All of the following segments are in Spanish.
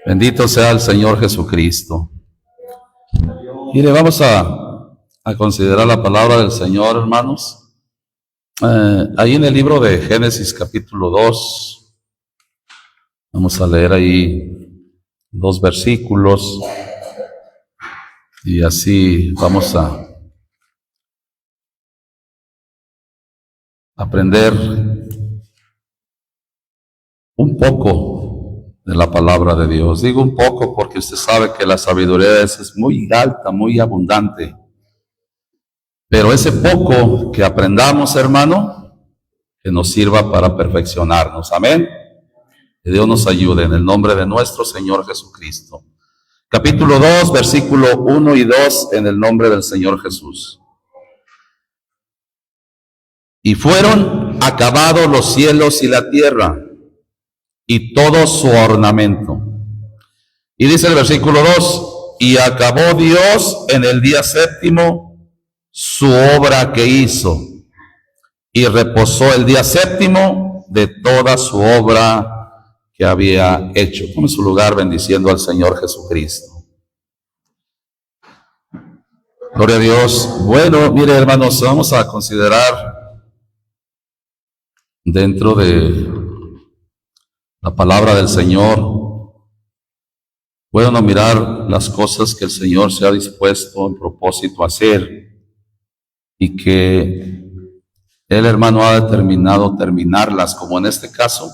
Bendito sea el Señor Jesucristo. Mire, vamos a considerar la palabra del Señor, hermanos. Ahí en el libro de Génesis capítulo 2, vamos a leer ahí 2 versículos y así vamos a aprender un poco de la palabra de Dios. Digo un poco porque usted sabe que la sabiduría es muy alta, muy abundante. Pero ese poco que aprendamos, hermano, que nos sirva para perfeccionarnos. Amén. Que Dios nos ayude en el nombre de nuestro Señor Jesucristo. Capítulo 2, versículo 1 y 2, en el nombre del Señor Jesús. Y fueron acabados los cielos y la tierra, y todo su ornamento. Y dice el versículo 2, y acabó Dios en el día séptimo su obra que hizo, y reposó el día séptimo de toda su obra que había hecho. Tome su lugar bendiciendo al Señor Jesucristo. Gloria a Dios. Bueno, mire, hermanos, vamos a considerar dentro de la palabra del Señor. Pueden mirar las cosas que el Señor se ha dispuesto en propósito a hacer y que Él, hermano, ha determinado terminarlas, como en este caso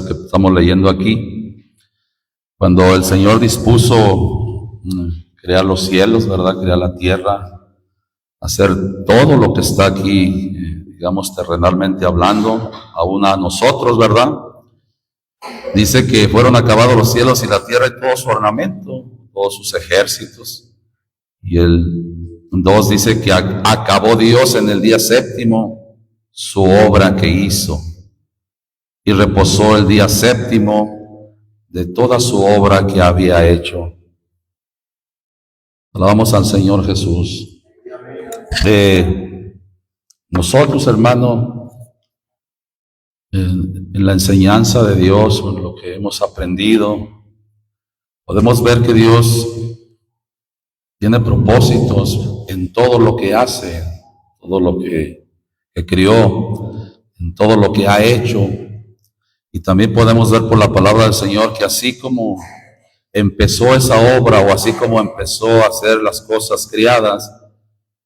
que estamos leyendo aquí, cuando el Señor dispuso crear los cielos, ¿verdad? Crear la tierra, hacer todo lo que está aquí, digamos, terrenalmente hablando, aún a nosotros, ¿verdad? Dice que fueron acabados los cielos y la tierra y todo su ornamento, todos sus ejércitos. Y el 2 dice que acabó Dios en el día séptimo su obra que hizo. Y reposó el día séptimo de toda su obra que había hecho. Alabamos al Señor Jesús. Nosotros, hermano, en la enseñanza de Dios, en lo que hemos aprendido, podemos ver que Dios tiene propósitos en todo lo que hace, todo lo que crió, en todo lo que ha hecho. Y también podemos ver por la palabra del Señor que así como empezó esa obra o así como empezó a hacer las cosas criadas,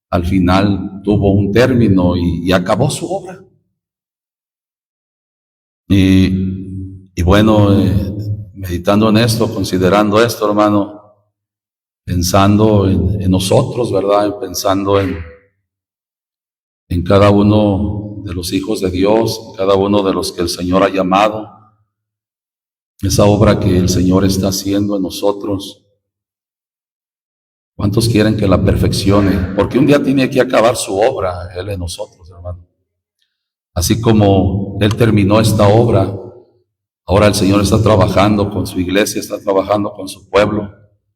al final tuvo un término y acabó su obra. Y bueno, meditando en esto, considerando esto, hermano, pensando en nosotros, ¿verdad? Pensando en cada uno de los hijos de Dios, cada uno de los que el Señor ha llamado, esa obra que el Señor está haciendo en nosotros. ¿Cuántos quieren que la perfeccione? Porque un día tiene que acabar su obra, Él en nosotros, hermano. Así como Él terminó esta obra, ahora el Señor está trabajando con su iglesia, está trabajando con su pueblo,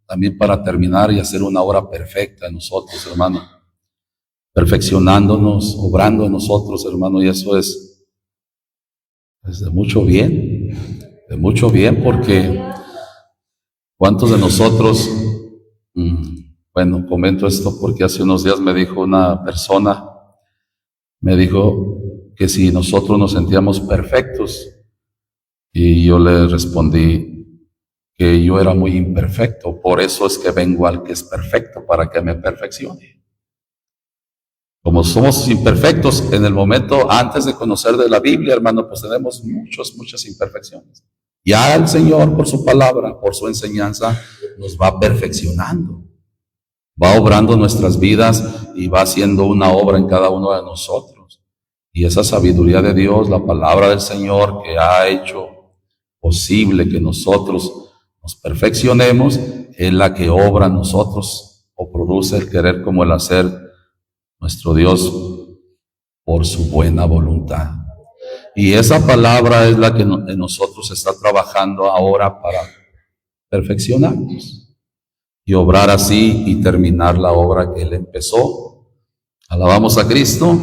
también para terminar y hacer una obra perfecta en nosotros, hermano. Perfeccionándonos, obrando en nosotros, hermano, y eso es de mucho bien, porque ¿cuántos de nosotros, bueno, comento esto porque hace unos días me dijo una persona, me dijo que si nosotros nos sentíamos perfectos, y yo le respondí que yo era muy imperfecto, por eso es que vengo al que es perfecto, para que me perfeccione. Como somos imperfectos en el momento antes de conocer de la Biblia, hermano, pues tenemos muchas imperfecciones. Ya el Señor, por su palabra, por su enseñanza, nos va perfeccionando, va obrando nuestras vidas y va haciendo una obra en cada uno de nosotros. Y esa sabiduría de Dios, la palabra del Señor que ha hecho posible que nosotros nos perfeccionemos, es la que obra en nosotros o produce el querer como el hacer nuestro Dios por su buena voluntad. Y esa palabra es la que en nosotros está trabajando ahora para perfeccionarnos y obrar así y terminar la obra que Él empezó. Alabamos a Cristo.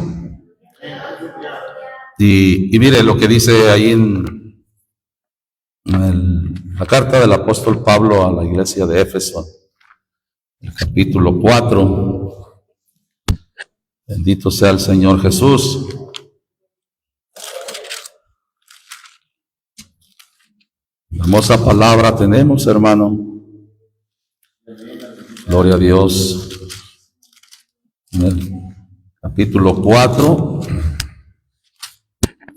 Y mire lo que dice ahí en el La carta del apóstol Pablo a la iglesia de Éfeso, el capítulo 4. Bendito sea el Señor Jesús. Hermosa palabra tenemos, hermano. Gloria a Dios. En el capítulo 4,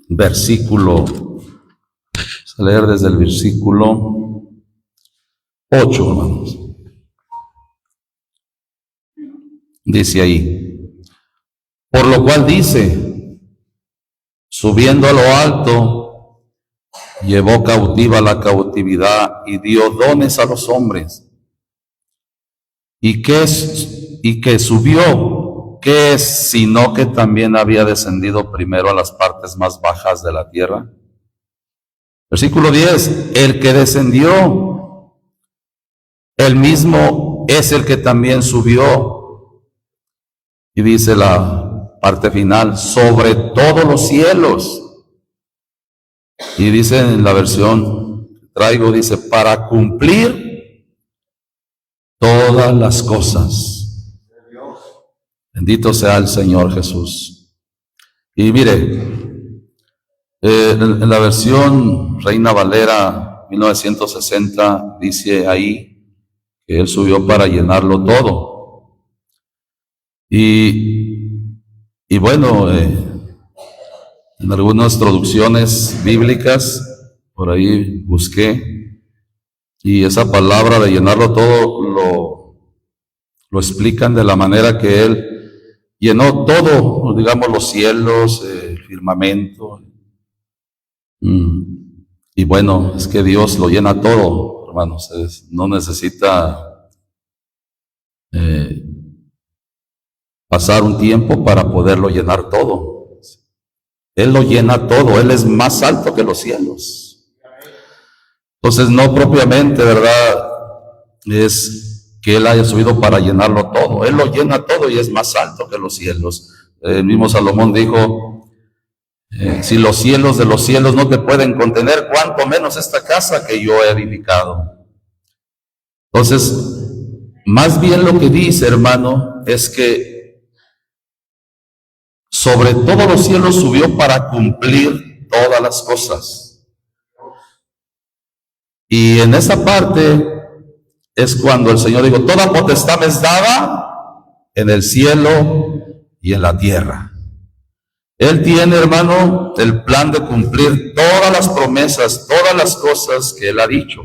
versículo, vamos a leer desde el versículo 8, hermanos. Dice ahí: por lo cual dice, subiendo a lo alto, llevó cautiva la cautividad y dio dones a los hombres. ¿Y que subió? ¿Qué es sino que también había descendido primero a las partes más bajas de la tierra? Versículo 10, el que descendió, el mismo es el que también subió. Y dice la parte final, sobre todos los cielos. Y dice en la versión que traigo, dice, para cumplir todas las cosas. Bendito sea el Señor Jesús. Y mire, en la versión Reina Valera 1960 dice ahí que Él subió para llenarlo todo. Y bueno, en algunas traducciones bíblicas, por ahí busqué, y esa palabra de llenarlo todo lo explican de la manera que Él llenó todo, digamos, los cielos, el firmamento. Y bueno, es que Dios lo llena todo, hermanos. No necesita pasar un tiempo para poderlo llenar todo. Él lo llena todo, Él es más alto que los cielos. Entonces, no propiamente, ¿verdad?, es que Él haya subido para llenarlo todo. Él lo llena todo y es más alto que los cielos. El mismo Salomón dijo, si los cielos de los cielos no te pueden contener, cuánto menos esta casa que yo he edificado. Entonces, más bien lo que dice, hermano, es que sobre todos los cielos subió para cumplir todas las cosas. Y en esa parte es cuando el Señor dijo, toda potestad me es dada en el cielo y en la tierra. Él tiene, hermano, el plan de cumplir todas las promesas, todas las cosas que Él ha dicho.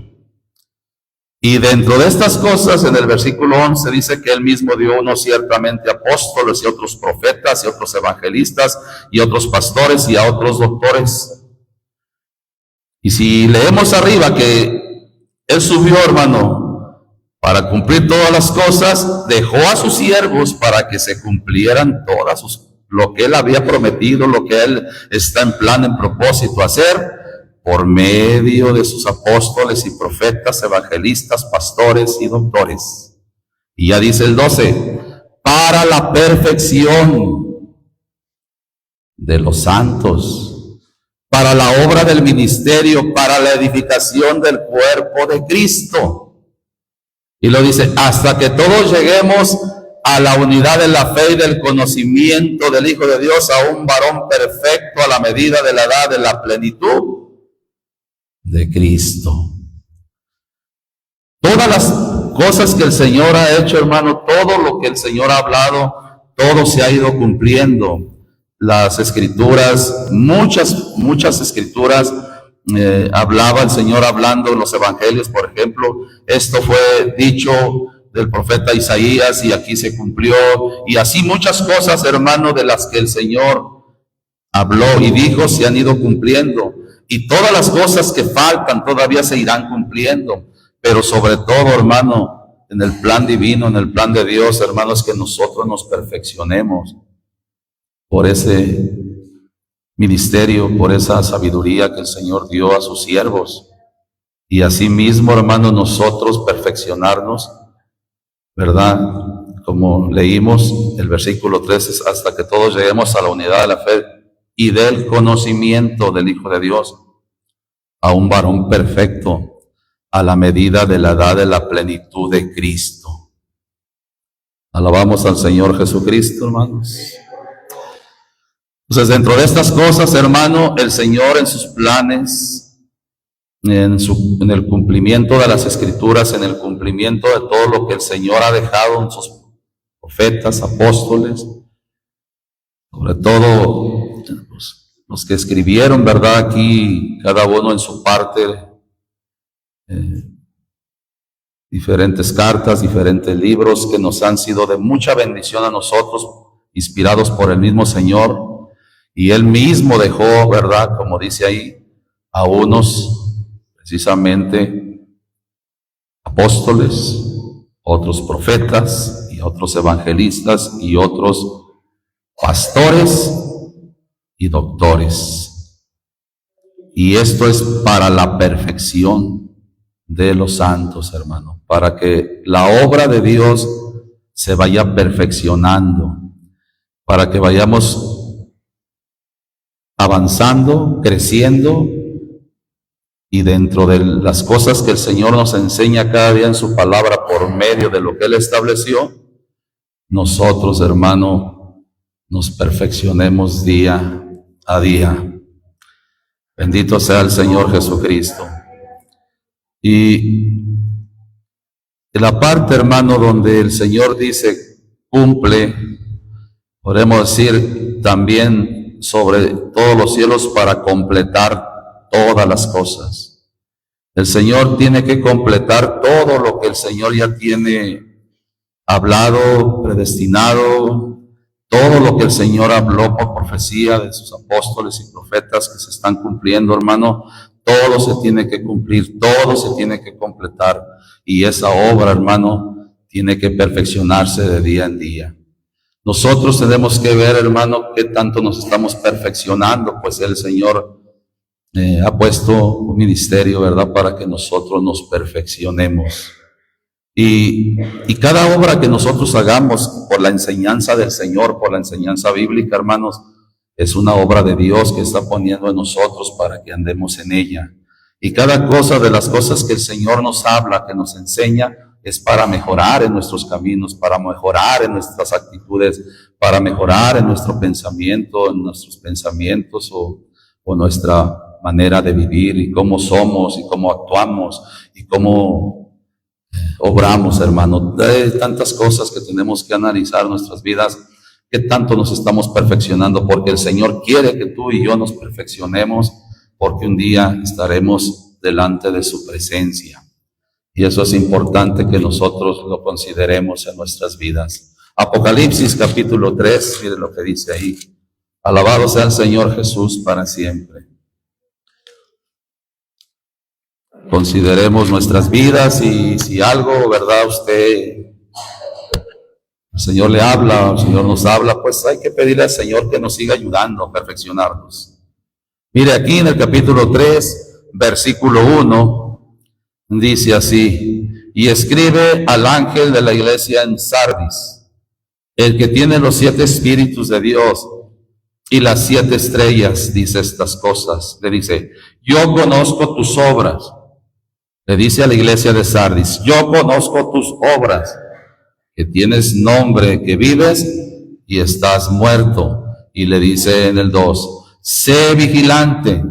Y dentro de estas cosas, en el versículo 11, dice que Él mismo dio unos ciertamente apóstoles y otros profetas y otros evangelistas y otros pastores y a otros doctores. Y si leemos arriba que Él subió, hermano, para cumplir todas las cosas, dejó a sus siervos para que se cumplieran lo que Él había prometido, lo que Él está en plan, en propósito hacer, por medio de sus apóstoles y profetas, evangelistas, pastores y doctores. Y ya dice el 12, para la perfección de los santos, para la obra del ministerio, para la edificación del cuerpo de Cristo. Y lo dice, hasta que todos lleguemos a la unidad de la fe y del conocimiento del Hijo de Dios, a un varón perfecto a la medida de la edad de la plenitud de Cristo. Todas las cosas que el Señor ha hecho, hermano, todo lo que el Señor ha hablado, todo se ha ido cumpliendo. Las escrituras, muchas escrituras, hablaba el Señor hablando en los evangelios, por ejemplo, esto fue dicho del profeta Isaías y aquí se cumplió, y así muchas cosas, hermano, de las que el Señor habló y dijo se han ido cumpliendo, y todas las cosas que faltan todavía se irán cumpliendo, pero sobre todo, hermano, en el plan divino, en el plan de Dios, hermanos, que nosotros nos perfeccionemos por ese ministerio, por esa sabiduría que el Señor dio a sus siervos. Y asimismo, hermanos, nosotros perfeccionarnos, ¿verdad? Como leímos el versículo 13, hasta que todos lleguemos a la unidad de la fe y del conocimiento del Hijo de Dios, a un varón perfecto, a la medida de la edad de la plenitud de Cristo. Alabamos al Señor Jesucristo, hermanos. Entonces, dentro de estas cosas, hermano, el Señor en sus planes, en el cumplimiento de las Escrituras, en el cumplimiento de todo lo que el Señor ha dejado en sus profetas, apóstoles, sobre todo los que escribieron, ¿verdad? Aquí, cada uno en su parte, diferentes cartas, diferentes libros que nos han sido de mucha bendición a nosotros, inspirados por el mismo Señor. Y Él mismo dejó, ¿verdad? Como dice ahí, a unos precisamente apóstoles, otros profetas y otros evangelistas y otros pastores y doctores. Y esto es para la perfección de los santos, hermano, para que la obra de Dios se vaya perfeccionando, para que vayamos avanzando, creciendo, y dentro de las cosas que el Señor nos enseña cada día en su palabra por medio de lo que Él estableció, nosotros, hermano, nos perfeccionemos día a día. Bendito sea el Señor Jesucristo. Y la parte, hermano, donde el Señor dice, cumple, podemos decir también sobre todos los cielos para completar todas las cosas. El Señor tiene que completar todo lo que el Señor ya tiene hablado, predestinado, todo lo que el Señor habló por profecía de sus apóstoles y profetas que se están cumpliendo, hermano. Todo se tiene que cumplir, todo se tiene que completar, y esa obra, hermano, tiene que perfeccionarse de día en día. Nosotros tenemos que ver, hermano, qué tanto nos estamos perfeccionando, pues el Señor ha puesto un ministerio, ¿verdad?, para que nosotros nos perfeccionemos. Y cada obra que nosotros hagamos por la enseñanza del Señor, por la enseñanza bíblica, hermanos, es una obra de Dios que está poniendo en nosotros para que andemos en ella. Y cada cosa de las cosas que el Señor nos habla, que nos enseña, es para mejorar en nuestros caminos, para mejorar en nuestras actitudes, para mejorar en nuestro pensamiento, en nuestros pensamientos o nuestra manera de vivir, y cómo somos y cómo actuamos y cómo obramos, hermano. Hay tantas cosas que tenemos que analizar en nuestras vidas, qué tanto nos estamos perfeccionando, porque el Señor quiere que tú y yo nos perfeccionemos, porque un día estaremos delante de su presencia. Y eso es importante que nosotros lo consideremos en nuestras vidas. Apocalipsis capítulo 3, mire lo que dice ahí. Alabado sea el Señor Jesús para siempre. Consideremos nuestras vidas, y si algo, ¿verdad?, el Señor le habla, el Señor nos habla, pues hay que pedirle al Señor que nos siga ayudando a perfeccionarnos. Mire aquí en el capítulo 3, versículo 1, dice así: y escribe al ángel de la iglesia en Sardis, el que tiene los 7 espíritus de Dios y las 7 estrellas, dice estas cosas. Le dice: yo conozco tus obras. Le dice a la iglesia de Sardis: yo conozco tus obras, que tienes nombre, que vives y estás muerto. Y le dice en el 2: sé vigilante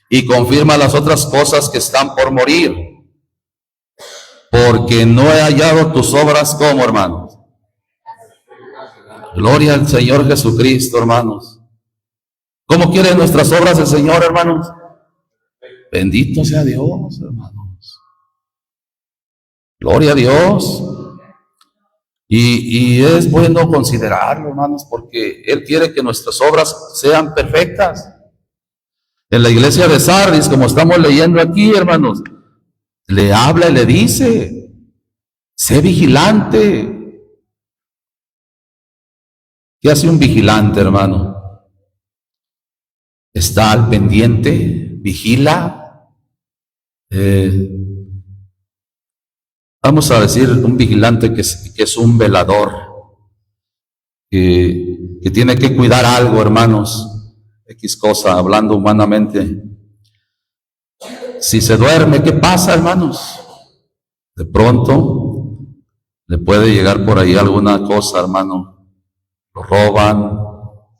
y confirma las otras cosas que están por morir, porque no he hallado tus obras como, hermanos. Gloria al Señor Jesucristo, hermanos. ¿Cómo quieren nuestras obras el Señor, hermanos? Bendito sea Dios, hermanos. Gloria a Dios. Y es bueno considerarlo, hermanos, porque Él quiere que nuestras obras sean perfectas. En la iglesia de Sardis, como estamos leyendo aquí, hermanos, le habla y le dice: sé vigilante. ¿Qué hace un vigilante, hermano? Está al pendiente, vigila. Vamos a decir un vigilante que es un velador, que tiene que cuidar algo, hermanos, X cosa, hablando humanamente. Si se duerme, ¿qué pasa, hermanos? De pronto le puede llegar por ahí alguna cosa, hermano. Lo roban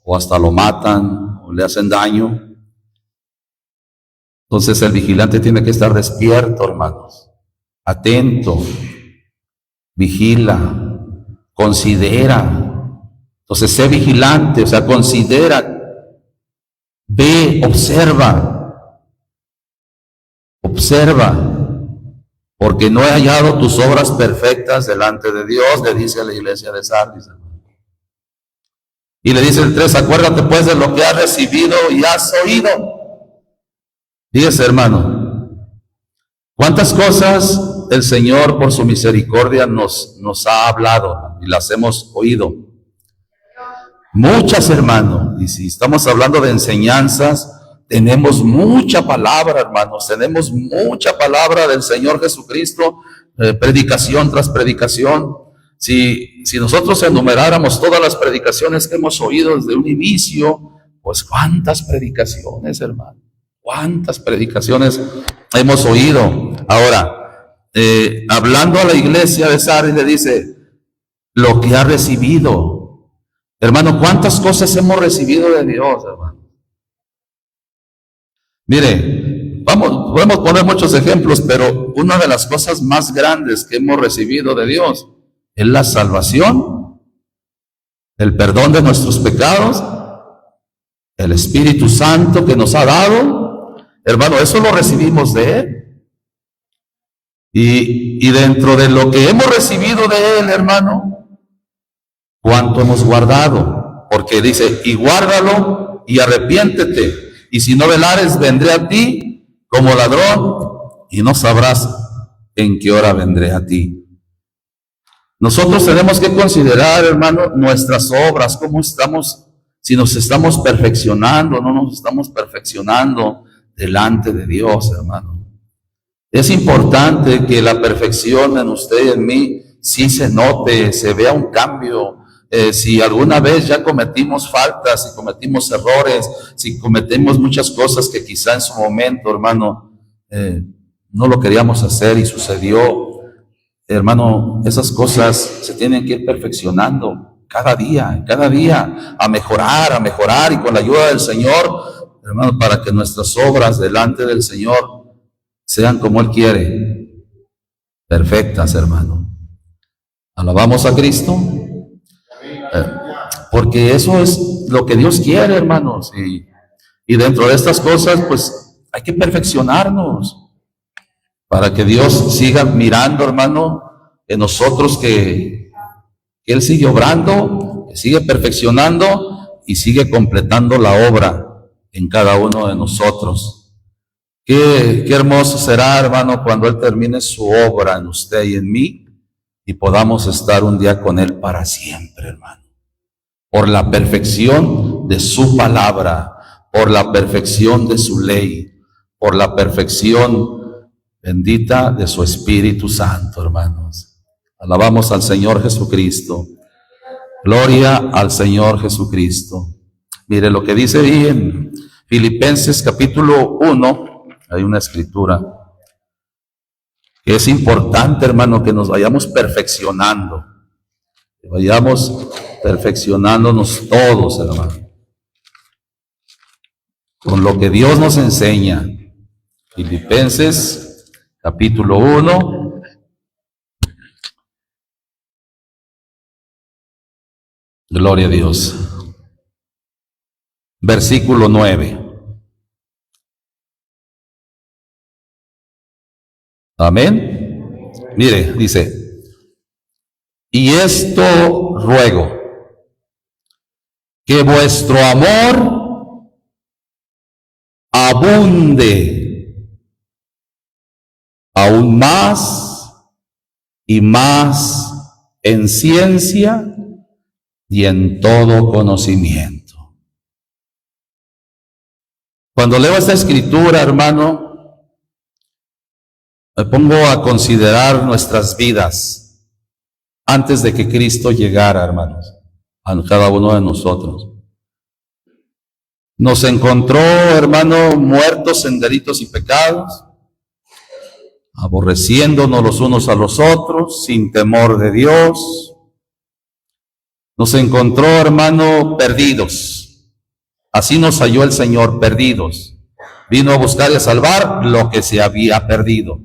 o hasta lo matan o le hacen daño. Entonces el vigilante tiene que estar despierto, hermanos, atento, vigila, considera. Entonces sé vigilante, o sea, considera, ve, observa, porque no he hallado tus obras perfectas delante de Dios, le dice a la iglesia de Sardis. Y le dice el 3, acuérdate pues de lo que has recibido y has oído. Fíjese, hermano, cuántas cosas el Señor por su misericordia nos ha hablado y las hemos oído. Muchas, hermano, y si estamos hablando de enseñanzas, tenemos mucha palabra, hermanos, tenemos mucha palabra del Señor Jesucristo, predicación tras predicación. Si nosotros enumeráramos todas las predicaciones que hemos oído desde un inicio, pues cuántas predicaciones, hermano, cuántas predicaciones hemos oído. Ahora, hablando a la iglesia de Sardis, le dice, lo que ha recibido. Hermano, ¿cuántas cosas hemos recibido de Dios, hermano? Mire, podemos poner muchos ejemplos, pero una de las cosas más grandes que hemos recibido de Dios es la salvación, el perdón de nuestros pecados, el Espíritu Santo que nos ha dado. Hermano, eso lo recibimos de Él. Y dentro de lo que hemos recibido de Él, hermano, ¿cuánto hemos guardado? Porque dice, y guárdalo y arrepiéntete. Y si no velares, vendré a ti como ladrón y no sabrás en qué hora vendré a ti. Nosotros tenemos que considerar, hermano, nuestras obras, cómo estamos, si nos estamos perfeccionando, no nos estamos perfeccionando delante de Dios, hermano. Es importante que la perfección en usted y en mí sí se note, se vea un cambio. Si alguna vez ya cometimos faltas, si cometimos errores, si cometimos muchas cosas que quizá en su momento, hermano, no lo queríamos hacer y sucedió, hermano, esas cosas se tienen que ir perfeccionando cada día, a mejorar y con la ayuda del Señor, hermano, para que nuestras obras delante del Señor sean como Él quiere, perfectas, hermano. Alabamos a Cristo. Porque eso es lo que Dios quiere, hermanos, y dentro de estas cosas, pues hay que perfeccionarnos para que Dios siga mirando, hermano, en nosotros que Él sigue obrando, que sigue perfeccionando y sigue completando la obra en cada uno de nosotros. Qué hermoso será, hermano, cuando Él termine su obra en usted y en mí y podamos estar un día con Él para siempre, hermano. Por la perfección de su palabra, por la perfección de su ley, por la perfección bendita de su Espíritu Santo, hermanos. Alabamos al Señor Jesucristo. Gloria al Señor Jesucristo. Mire lo que dice ahí en Filipenses capítulo 1, hay una escritura que es importante, hermano, que nos vayamos perfeccionando. Que vayamos perfeccionándonos todos, hermano, con lo que Dios nos enseña. Filipenses capítulo 1, gloria a Dios, versículo 9. Amén. Mire, dice, y esto ruego, que vuestro amor abunde aún más y más en ciencia y en todo conocimiento. Cuando leo esta escritura, hermano, me pongo a considerar nuestras vidas antes de que Cristo llegara, hermanos, a cada uno de nosotros. Nos encontró, hermano, muertos en delitos y pecados, aborreciéndonos los unos a los otros, sin temor de Dios. Nos encontró, hermano, perdidos. Así nos halló el Señor, perdidos. Vino a buscar y a salvar lo que se había perdido.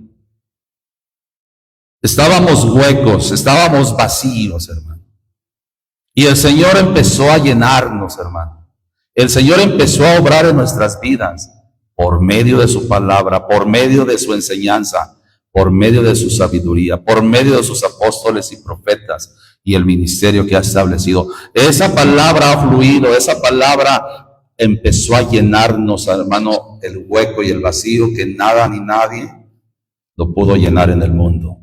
Estábamos huecos, estábamos vacíos, hermano. Y el Señor empezó a llenarnos, hermano. El Señor empezó a obrar en nuestras vidas por medio de su palabra, por medio de su enseñanza, por medio de su sabiduría, por medio de sus apóstoles y profetas y el ministerio que ha establecido. Esa palabra ha fluido, esa palabra empezó a llenarnos, hermano, el hueco y el vacío que nada ni nadie lo pudo llenar en el mundo.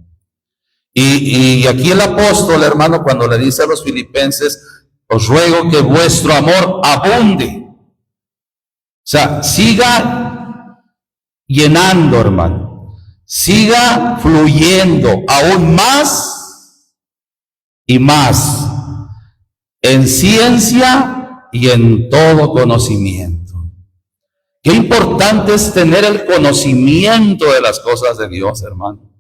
Y aquí el apóstol, hermano, cuando le dice a los filipenses, os ruego que vuestro amor abunde. O sea, siga llenando, hermano. Siga fluyendo aún más y más en ciencia y en todo conocimiento. Qué importante es tener el conocimiento de las cosas de Dios, hermano.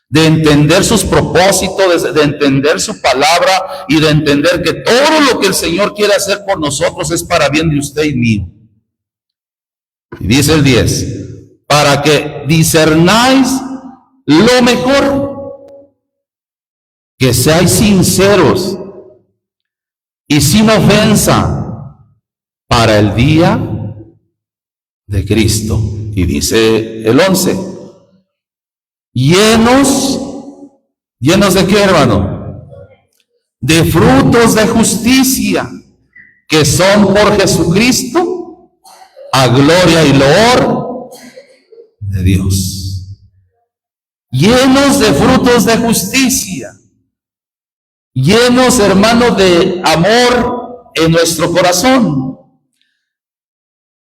De entender sus propósitos, de entender su palabra y de entender que todo lo que el Señor quiere hacer por nosotros es para bien de usted y mío. Y dice el 10, para que discernáis lo mejor, que seáis sinceros y sin ofensa para el día de Cristo. Y dice el 11, llenos de qué, hermano? De frutos de justicia, que son por Jesucristo, a gloria y loor de Dios. Llenos de frutos de justicia, llenos, hermano, de amor en nuestro corazón,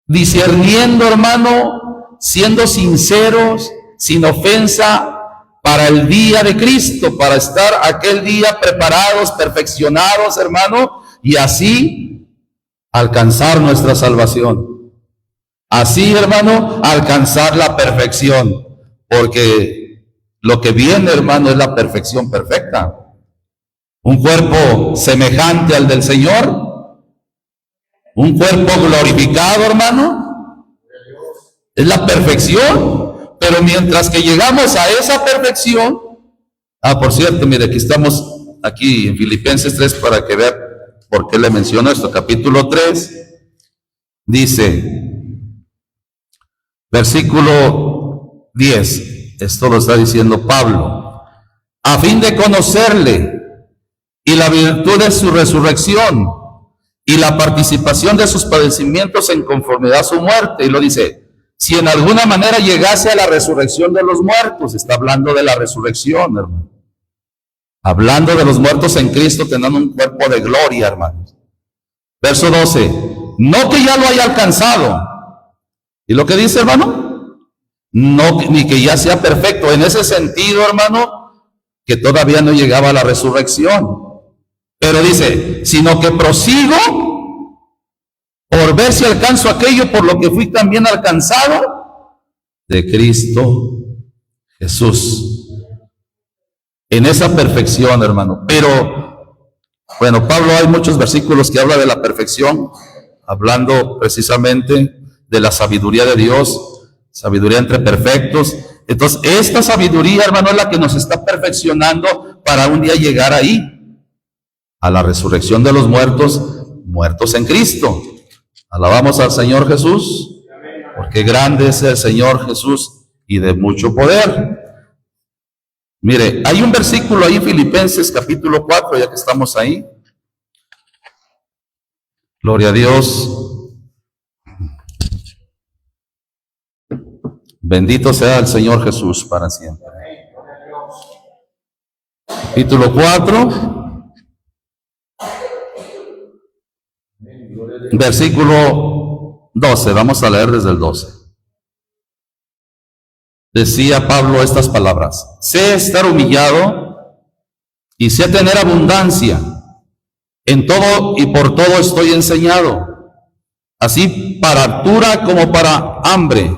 discerniendo, hermano, siendo sinceros, sin ofensa para el día de Cristo, para estar aquel día preparados, perfeccionados, hermano, y así alcanzar nuestra salvación. Así, hermano, alcanzar la perfección, porque lo que viene, hermano, es la perfección perfecta. Un cuerpo semejante al del Señor, un cuerpo glorificado, hermano, es la perfección. Pero mientras que llegamos a esa perfección, por cierto, mire, aquí estamos, aquí en Filipenses 3, para que vean por qué le menciono esto, capítulo 3, dice, versículo 10, esto lo está diciendo Pablo, a fin de conocerle y la virtud de su resurrección y la participación de sus padecimientos en conformidad a su muerte, y lo dice, si en alguna manera llegase a la resurrección de los muertos. Está hablando de la resurrección, hermano. Hablando de los muertos en Cristo, teniendo un cuerpo de gloria, hermanos. Verso 12. No que ya lo haya alcanzado. ¿Y lo que dice, hermano? No, ni que ya sea perfecto. En ese sentido, hermano, que todavía no llegaba a la resurrección. Pero dice, sino que prosigo por ver si alcanzo aquello por lo que fui también alcanzado de Cristo Jesús. En esa perfección, hermano. Pero, bueno, Pablo, hay muchos versículos que habla de la perfección, hablando precisamente de la sabiduría de Dios, sabiduría entre perfectos. Entonces, esta sabiduría, hermano, es la que nos está perfeccionando para un día llegar ahí, a la resurrección de los muertos en Cristo. Alabamos al Señor Jesús, porque grande es el Señor Jesús y de mucho poder. Mire, hay un versículo ahí en Filipenses capítulo 4, ya que estamos ahí. Gloria a Dios. Bendito sea el Señor Jesús para siempre. Capítulo 4. Versículo 12, vamos a leer desde el 12. Decía Pablo estas palabras: sé estar humillado y sé tener abundancia. En todo y por todo estoy enseñado, así para hartura como para hambre,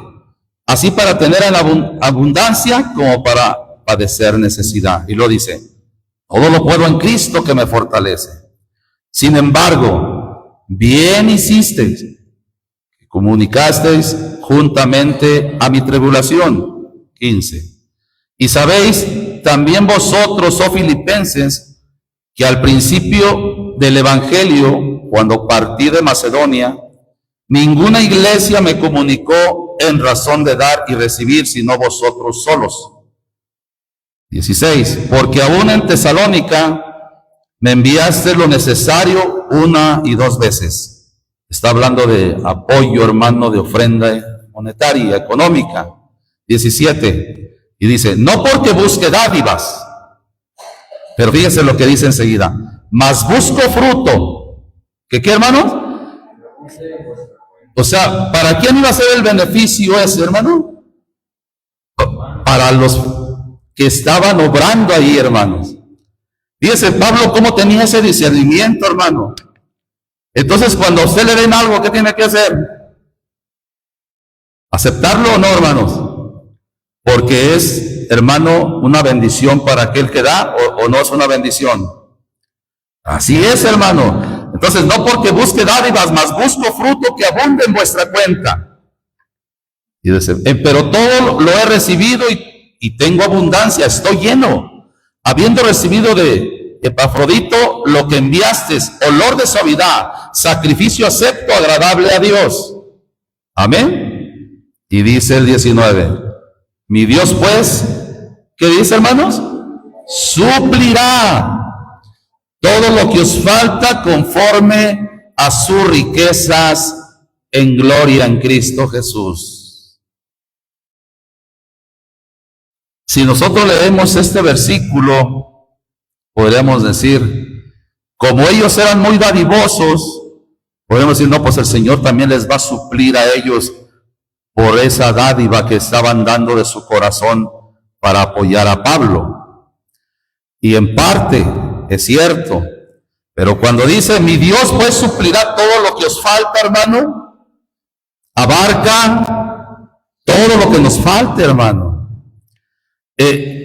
así para tener en abundancia como para padecer necesidad. Y lo dice, todo lo puedo en Cristo que me fortalece. Sin embargo, bien hicisteis, que comunicasteis juntamente a mi tribulación. 15. Y sabéis también vosotros, oh filipenses, que al principio del Evangelio, cuando partí de Macedonia, ninguna iglesia me comunicó en razón de dar y recibir, sino vosotros solos. 16. Porque aún en Tesalónica me enviaste lo necesario 1 y 2 veces. Está hablando de apoyo, hermano, de ofrenda monetaria, económica. 17. Y dice, no porque busque dádivas, pero fíjense lo que dice enseguida, mas busco fruto. ¿Qué hermano? O sea, ¿para quién iba a ser el beneficio ese, hermano? Para los que estaban obrando ahí, hermanos. Fíjese Pablo cómo tenía ese discernimiento, hermano. Entonces, cuando a usted le den algo, ¿qué tiene que hacer? ¿Aceptarlo o no, hermanos? Porque es, hermano, una bendición para aquel que da, o no es una bendición. Así es, hermano. Entonces, no porque busque dádivas, mas busco fruto que abunde en vuestra cuenta. Y dice, pero todo lo he recibido y tengo abundancia, estoy lleno, habiendo recibido de Epafrodito lo que enviaste, olor de suavidad, sacrificio acepto, agradable a Dios. Amén. Y dice el 19, mi Dios pues, ¿qué dice, hermanos? Suplirá todo lo que os falta conforme a sus riquezas en gloria en Cristo Jesús. Si nosotros leemos este versículo, podríamos decir, como ellos eran muy dadivosos, podemos decir, no, pues el Señor también les va a suplir a ellos por esa dádiva que estaban dando de su corazón para apoyar a Pablo. Y en parte es cierto, pero cuando dice, mi Dios pues suplirá todo lo que os falta, hermano, abarca todo lo que nos falte, hermano.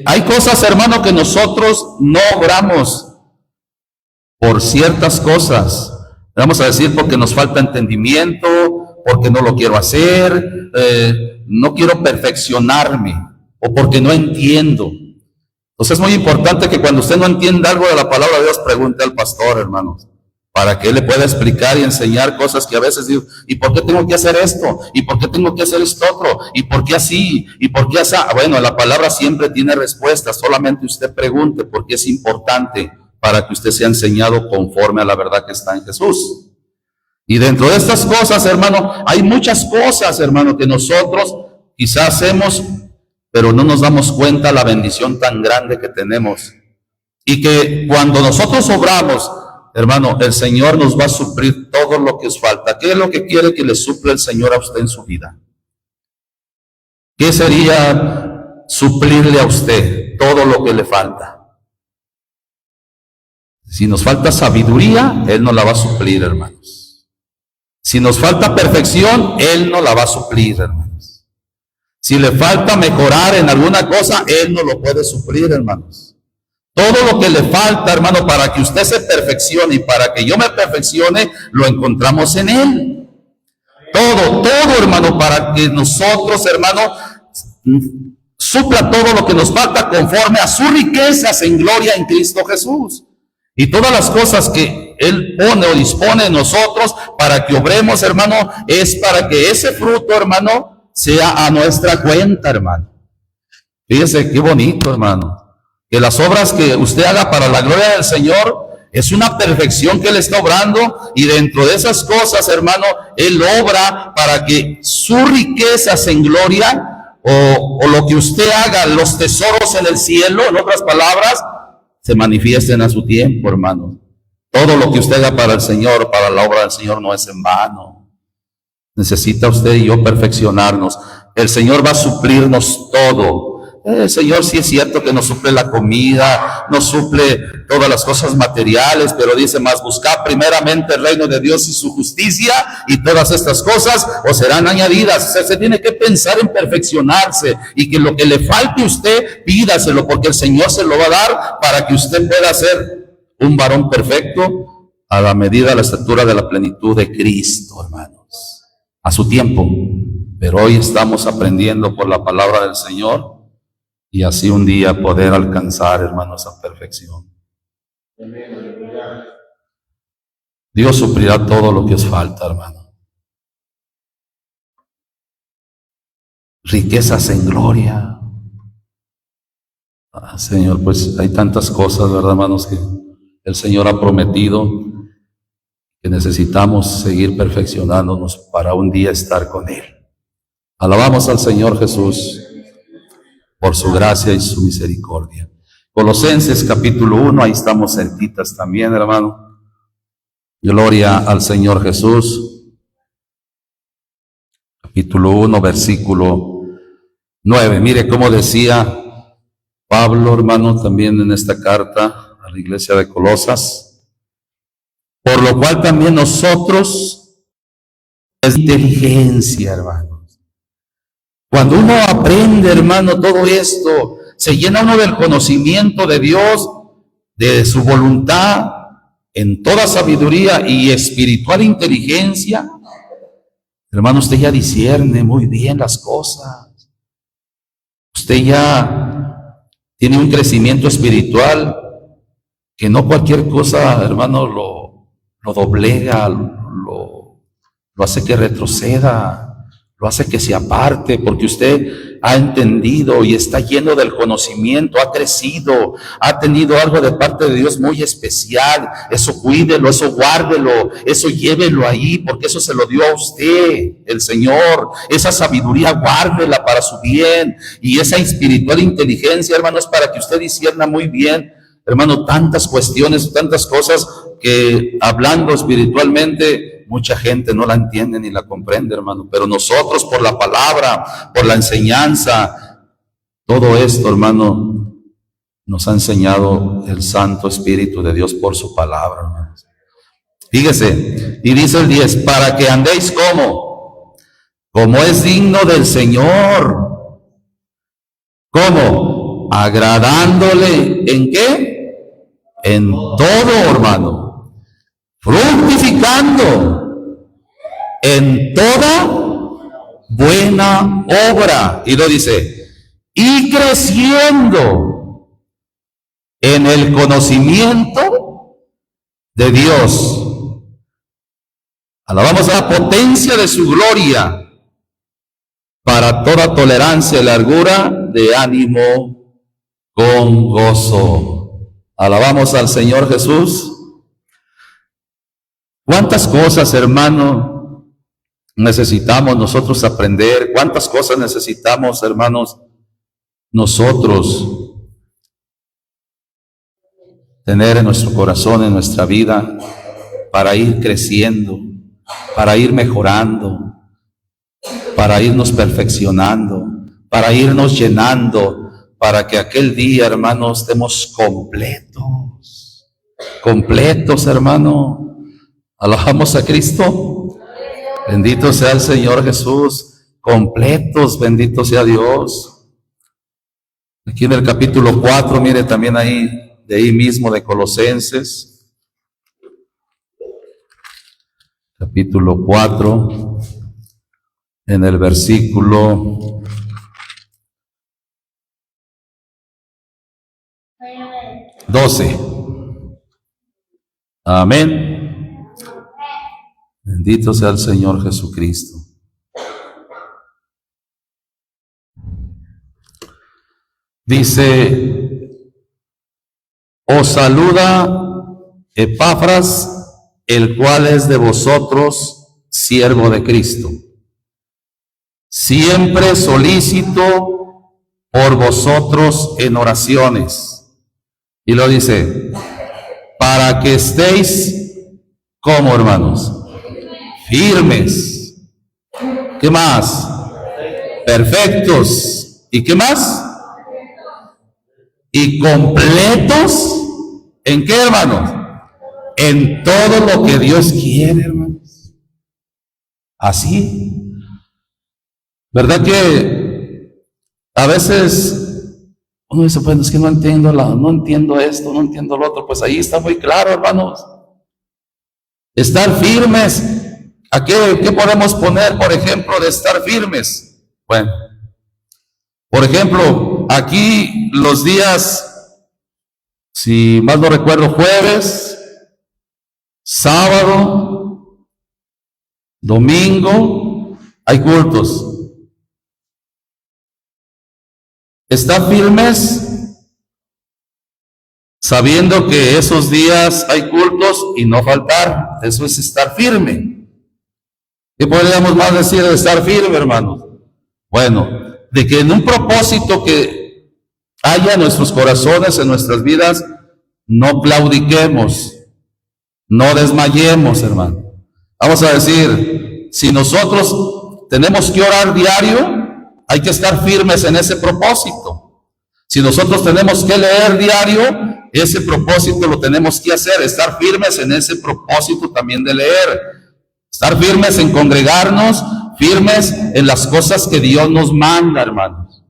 Hay cosas, hermano, que nosotros no obramos por ciertas cosas. Vamos a decir porque nos falta entendimiento, porque no lo quiero hacer, no quiero perfeccionarme, o porque no entiendo. Entonces es muy importante que cuando usted no entienda algo de la palabra de Dios, pregunte al pastor, hermanos, para que él le pueda explicar y enseñar cosas que a veces digo, ¿y por qué tengo que hacer esto? ¿Y por qué tengo que hacer esto otro? ¿Y por qué así? ¿Y por qué así? Bueno, la palabra siempre tiene respuestas, solamente usted pregunte, porque es importante para que usted sea enseñado conforme a la verdad que está en Jesús. Y dentro de estas cosas, hermano, hay muchas cosas, hermano, que nosotros quizás hacemos, pero no nos damos cuenta la bendición tan grande que tenemos. Y que cuando nosotros obramos, hermano, el Señor nos va a suplir todo lo que os falta. ¿Qué es lo que quiere que le suple el Señor a usted en su vida? ¿Qué sería suplirle a usted todo lo que le falta? Si nos falta sabiduría, Él nos la va a suplir, hermanos. Si nos falta perfección, Él nos la va a suplir, hermanos. Si le falta mejorar en alguna cosa, Él nos lo puede suplir, hermanos. Todo lo que le falta, hermano, para que usted se perfeccione y para que yo me perfeccione, lo encontramos en Él. Todo, hermano, para que nosotros, hermano, supla todo lo que nos falta conforme a sus riquezas en gloria en Cristo Jesús. Y todas las cosas que Él pone o dispone en nosotros para que obremos, hermano, es para que ese fruto, hermano, sea a nuestra cuenta, hermano. Fíjese qué bonito, hermano. Que las obras que usted haga para la gloria del Señor es una perfección que Él está obrando, y dentro de esas cosas, hermano, Él obra para que sus riquezas en gloria o lo que usted haga, los tesoros en el cielo, en otras palabras, se manifiesten a su tiempo, hermano. Todo lo que usted haga para el Señor, para la obra del Señor, no es en vano. Necesita usted y yo perfeccionarnos. El Señor va a suplirnos todo. El Señor sí es cierto que nos suple la comida, nos suple todas las cosas materiales, pero dice más, buscad primeramente el reino de Dios y su justicia, y todas estas cosas os serán añadidas. O sea, se tiene que pensar en perfeccionarse, y que lo que le falte a usted, pídaselo, porque el Señor se lo va a dar para que usted pueda ser un varón perfecto a la medida, a la estatura de la plenitud de Cristo, hermanos, a su tiempo. Pero hoy estamos aprendiendo por la palabra del Señor, y así un día poder alcanzar, hermanos, esa perfección. Dios suplirá todo lo que os falta, hermano. Riquezas en gloria. Señor, pues hay tantas cosas, ¿verdad, hermanos?, que el Señor ha prometido, que necesitamos seguir perfeccionándonos para un día estar con Él. Alabamos al Señor Jesús por su gracia y su misericordia. Colosenses capítulo 1, ahí estamos cerquitas también, hermano. Gloria al Señor Jesús. Capítulo 1, versículo 9. Mire cómo decía Pablo, hermano, también en esta carta a la iglesia de Colosas. Por lo cual también nosotros, es inteligencia, hermano. Cuando uno aprende, hermano, todo esto, se llena uno del conocimiento de Dios, de su voluntad, en toda sabiduría y espiritual inteligencia. Hermano, usted ya discierne muy bien las cosas. Usted ya tiene un crecimiento espiritual que no cualquier cosa, hermano, lo doblega, lo hace que retroceda, lo hace que se aparte, porque usted ha entendido y está lleno del conocimiento, ha crecido, ha tenido algo de parte de Dios muy especial. Eso cuídelo, eso guárdelo, eso llévelo ahí, porque eso se lo dio a usted el Señor. Esa sabiduría guárdela para su bien, y esa espiritual inteligencia, hermanos, para que usted discierna muy bien, hermano, tantas cuestiones, tantas cosas que hablando espiritualmente mucha gente no la entiende ni la comprende, hermano, pero nosotros por la palabra, por la enseñanza, todo esto, hermano, nos ha enseñado el Santo Espíritu de Dios por su palabra, hermanos. Fíjese, y dice el 10, para que andéis como es digno del Señor. ¿Cómo? Agradándole, ¿en qué? En todo, hermano. Fructificando en toda buena obra. Y lo dice, y creciendo en el conocimiento de Dios. Alabamos a la potencia de su gloria, para toda tolerancia y largura de ánimo con gozo. Alabamos al Señor Jesús. ¿Cuántas cosas, hermano, necesitamos nosotros aprender? ¿Cuántas cosas necesitamos, hermanos, nosotros tener en nuestro corazón, en nuestra vida, para ir creciendo, para ir mejorando, para irnos perfeccionando, para irnos llenando, para que aquel día, hermanos, estemos completos, hermano? Alabamos a Cristo. Bendito sea el Señor Jesús. Completos, bendito sea Dios. Aquí en el capítulo 4, mire también ahí, de ahí mismo de Colosenses. Capítulo 4, en el versículo 12. Amén. Bendito sea el Señor Jesucristo. Dice, os saluda Epafras, el cual es de vosotros, siervo de Cristo, siempre solícito por vosotros en oraciones. Y lo dice, para que estéis, ¿cómo, hermanos? Firmes. ¿Qué más? Perfectos. ¿Y qué más? y completos. ¿En qué, hermanos? En todo lo que Dios quiere, hermanos. Así. ¿Verdad que a veces uno dice, pues es que no entiendo esto, no entiendo lo otro? Pues ahí está muy claro, hermanos. Estar firmes. ¿A qué podemos poner, por ejemplo, de estar firmes? Bueno, por ejemplo, aquí los días, si mal no recuerdo, jueves, sábado, domingo, hay cultos. Estar firmes sabiendo que esos días hay cultos y no faltar. Eso es estar firme. ¿Qué podríamos más decir de estar firme, hermanos? Bueno, de que en un propósito que haya en nuestros corazones, en nuestras vidas, no claudiquemos, no desmayemos, hermano. Vamos a decir, si nosotros tenemos que orar diario, hay que estar firmes en ese propósito. Si nosotros tenemos que leer diario, ese propósito lo tenemos que hacer, estar firmes en ese propósito también de leer. Estar firmes en congregarnos, firmes en las cosas que Dios nos manda, hermanos.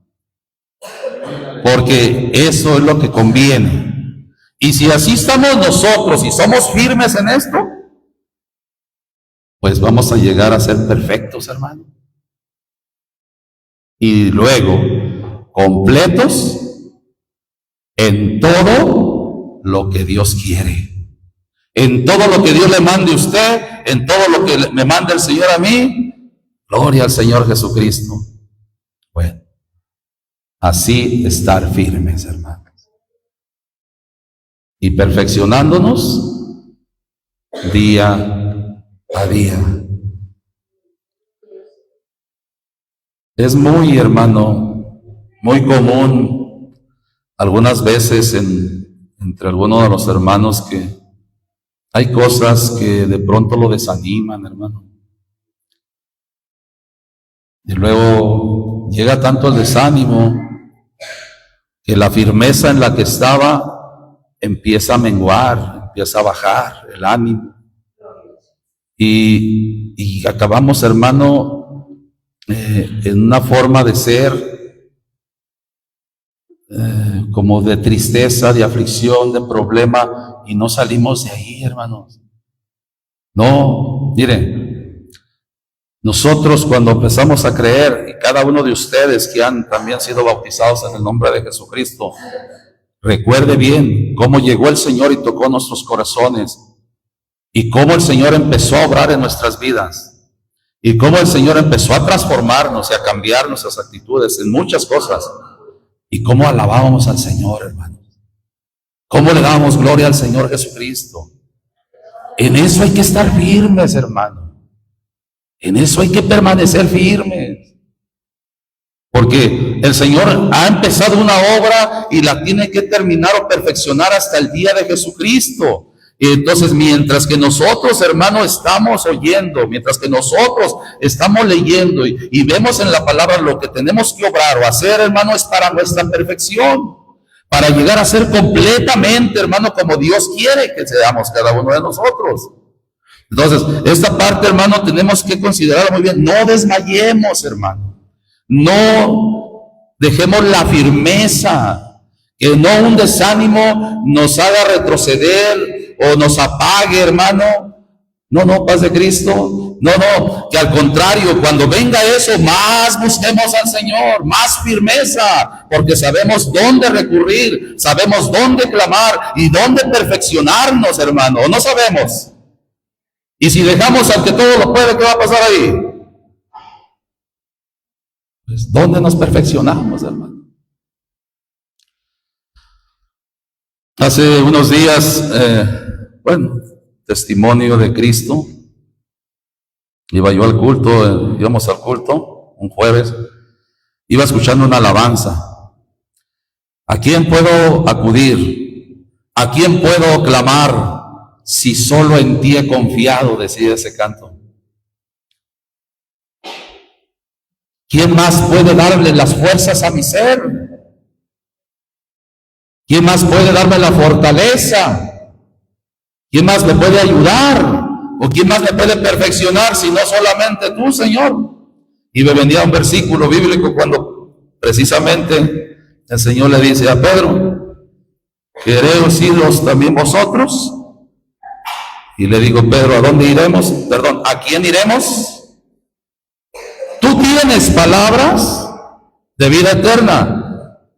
Porque eso es lo que conviene. Y si así estamos nosotros y somos firmes en esto, pues vamos a llegar a ser perfectos, hermano. Y luego, completos en todo lo que Dios quiere. En todo lo que Dios le mande a usted, en todo lo que me manda el Señor a mí, gloria al Señor Jesucristo. Bueno, así estar firmes, hermanos. Y perfeccionándonos día a día. Es muy, hermano, muy común algunas veces entre algunos de los hermanos que hay cosas que de pronto lo desaniman, hermano. Y luego llega tanto el desánimo que la firmeza en la que estaba empieza a menguar, empieza a bajar el ánimo. Y acabamos, hermano, en una forma de ser como de tristeza, de aflicción, de problema, y no salimos de ahí, hermanos. No, miren, nosotros cuando empezamos a creer, y cada uno de ustedes que han también sido bautizados en el nombre de Jesucristo, recuerde bien cómo llegó el Señor y tocó nuestros corazones, y cómo el Señor empezó a obrar en nuestras vidas, y cómo el Señor empezó a transformarnos y a cambiar nuestras actitudes en muchas cosas, y cómo alabábamos al Señor, hermanos. ¿Cómo le damos gloria al Señor Jesucristo? En eso hay que estar firmes, hermano. En eso hay que permanecer firmes. Porque el Señor ha empezado una obra y la tiene que terminar o perfeccionar hasta el día de Jesucristo. Y entonces, mientras que nosotros, hermano, estamos oyendo, mientras que nosotros estamos leyendo y vemos en la palabra lo que tenemos que obrar o hacer, hermano, es para nuestra perfección. Para llegar a ser completamente, hermano, como Dios quiere que seamos cada uno de nosotros. Entonces, esta parte, hermano, tenemos que considerarla muy bien. No desmayemos, hermano. No dejemos la firmeza. Que no un desánimo nos haga retroceder o nos apague, hermano. No, paz de Cristo. No, que al contrario, cuando venga eso, más busquemos al Señor, más firmeza, porque sabemos dónde recurrir, sabemos dónde clamar y dónde perfeccionarnos, hermano, ¿o no sabemos? Y si dejamos al que todo lo puede, ¿qué va a pasar ahí? Pues, ¿dónde nos perfeccionamos, hermano? Hace unos días, testimonio de Cristo. Iba yo al culto, íbamos al culto un jueves, iba escuchando una alabanza. ¿A quién puedo acudir? ¿A quién puedo clamar? Si solo en ti he confiado, decía ese canto. ¿Quién más puede darle las fuerzas a mi ser? ¿Quién más puede darme la fortaleza? ¿Quién más me puede ayudar? ¿O quién más me puede perfeccionar si no solamente tú, Señor? Y me venía un versículo bíblico cuando precisamente el Señor le dice a Pedro: ¿queréis iros también vosotros? Y le digo: Pedro, ¿a dónde iremos? Perdón, ¿a quién iremos? Tú tienes palabras de vida eterna.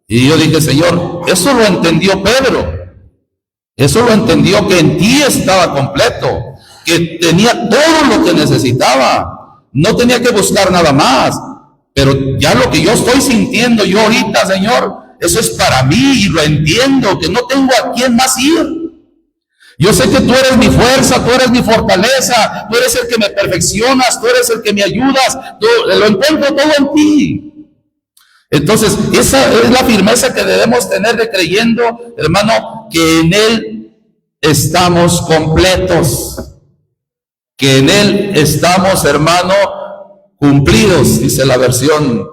Y yo dije: Señor, eso lo entendió Pedro. Eso lo entendió, que en ti estaba completo, que tenía todo lo que necesitaba. No tenía que buscar nada más. Pero ya lo que yo estoy sintiendo yo ahorita, Señor, eso es para mí y lo entiendo, que no tengo a quién más ir. Yo sé que tú eres mi fuerza, tú eres mi fortaleza, tú eres el que me perfeccionas, tú eres el que me ayudas, lo encuentro todo en ti. Entonces, esa es la firmeza que debemos tener de creyendo, hermano, que en Él estamos completos, que en Él estamos, hermano, cumplidos, dice la versión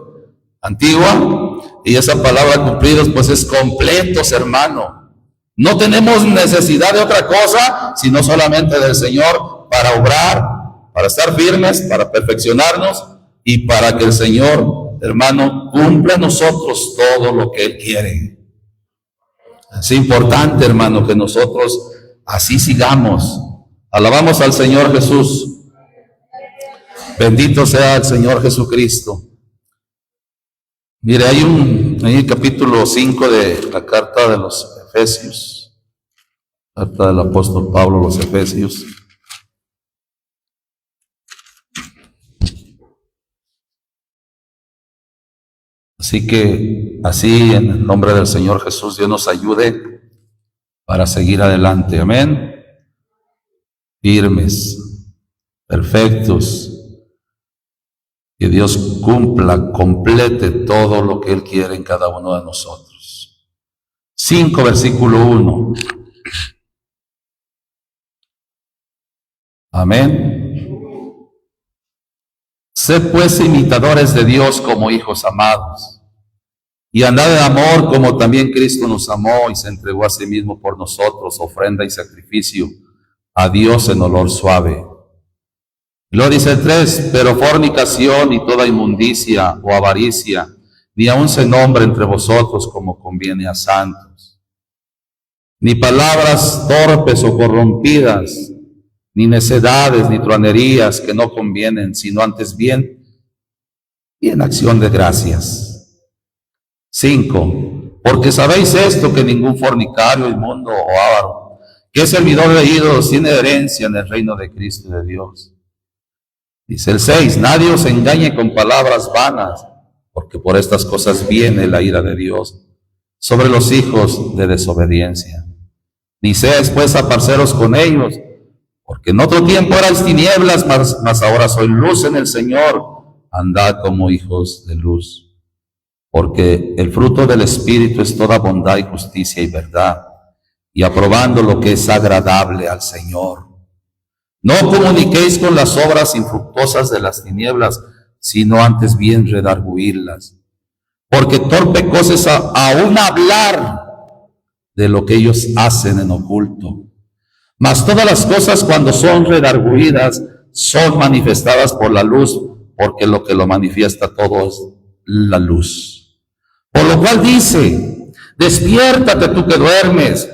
antigua, y esa palabra cumplidos, pues es completos, hermano. No tenemos necesidad de otra cosa, sino solamente del Señor para obrar, para estar firmes, para perfeccionarnos y para que el Señor, hermano, cumpla en nosotros todo lo que Él quiere. Es importante, hermano, que nosotros así sigamos. Alabamos al Señor Jesús. Bendito sea el Señor Jesucristo. Mire, hay en el capítulo 5 de la carta de los Efesios, carta del apóstol Pablo a los Efesios. Así que, así en el nombre del Señor Jesús, Dios nos ayude para seguir adelante. Amén. Firmes, perfectos. Que Dios cumpla, complete todo lo que Él quiere en cada uno de nosotros. 5, versículo 1. Amén. Sed pues imitadores de Dios como hijos amados, y andad en amor como también Cristo nos amó y se entregó a sí mismo por nosotros, ofrenda y sacrificio a Dios en olor suave. Lo dice el 3, pero fornicación y toda inmundicia o avaricia, ni aun se nombre entre vosotros como conviene a santos. Ni palabras torpes o corrompidas, ni necedades, ni truanerías que no convienen, sino antes bien, y en acción de gracias. 5, porque sabéis esto, que ningún fornicario, inmundo o avaro, que es servidor de ídolos, tiene herencia en el reino de Cristo y de Dios. Dice el 6, nadie os engañe con palabras vanas, porque por estas cosas viene la ira de Dios sobre los hijos de desobediencia. Ni seáis pues aparceros con ellos, porque en otro tiempo erais tinieblas, mas ahora sois luz en el Señor. Andad como hijos de luz. Porque el fruto del Espíritu es toda bondad y justicia y verdad, y aprobando lo que es agradable al Señor. No comuniquéis con las obras infructuosas de las tinieblas, sino antes bien redarguirlas. Porque torpe cosa es aún hablar de lo que ellos hacen en oculto. Mas todas las cosas, cuando son redarguidas, son manifestadas por la luz, porque lo que lo manifiesta todo es la luz. Por lo cual dice: despiértate tú que duermes,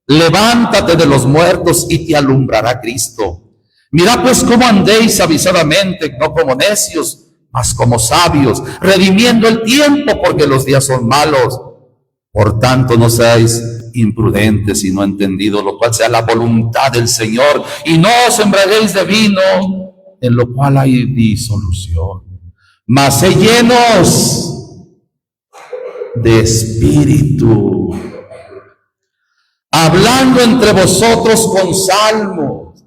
levántate de los muertos y te alumbrará Cristo. Mirad pues cómo andéis avisadamente, no como necios, mas como sabios, redimiendo el tiempo, porque los días son malos. Por tanto, no seáis imprudentes, sino entendidos lo cual sea la voluntad del Señor, y no os embriaguéis de vino, en lo cual hay disolución, mas sed llenos de espíritu, hablando entre vosotros con salmos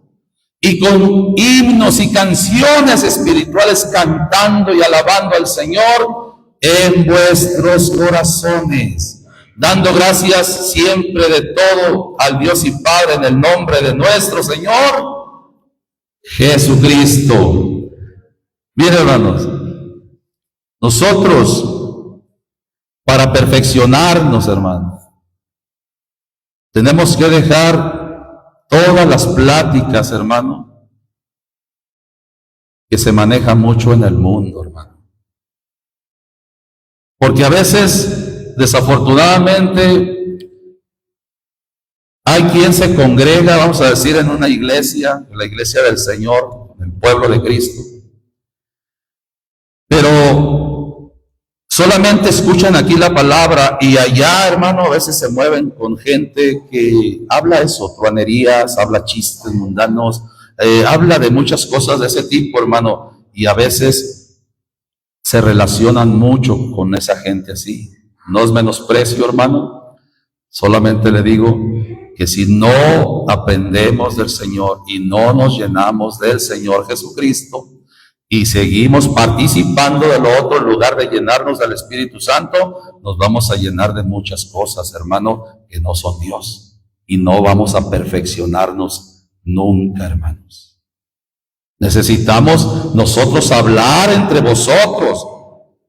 y con himnos y canciones espirituales, cantando y alabando al Señor en vuestros corazones, dando gracias siempre de todo al Dios y Padre en el nombre de nuestro Señor Jesucristo. Bien, hermanos, nosotros, para perfeccionarnos, hermanos, Tenemos que dejar todas las pláticas, hermano, que se manejan mucho en el mundo, hermano. Porque a veces, desafortunadamente, hay quien se congrega, vamos a decir, en una iglesia, en la iglesia del Señor, el pueblo de Cristo, pero solamente escuchan aquí la palabra y allá, hermano, a veces se mueven con gente que habla eso, truanerías, habla chistes mundanos, habla de muchas cosas de ese tipo, hermano, y a veces se relacionan mucho con esa gente así. No es menosprecio, hermano, solamente le digo que si no aprendemos del Señor y no nos llenamos del Señor Jesucristo y seguimos participando de lo otro en lugar de llenarnos del Espíritu Santo, nos vamos a llenar de muchas cosas, hermano, que no son Dios, y no vamos a perfeccionarnos nunca, hermanos. Necesitamos nosotros hablar entre vosotros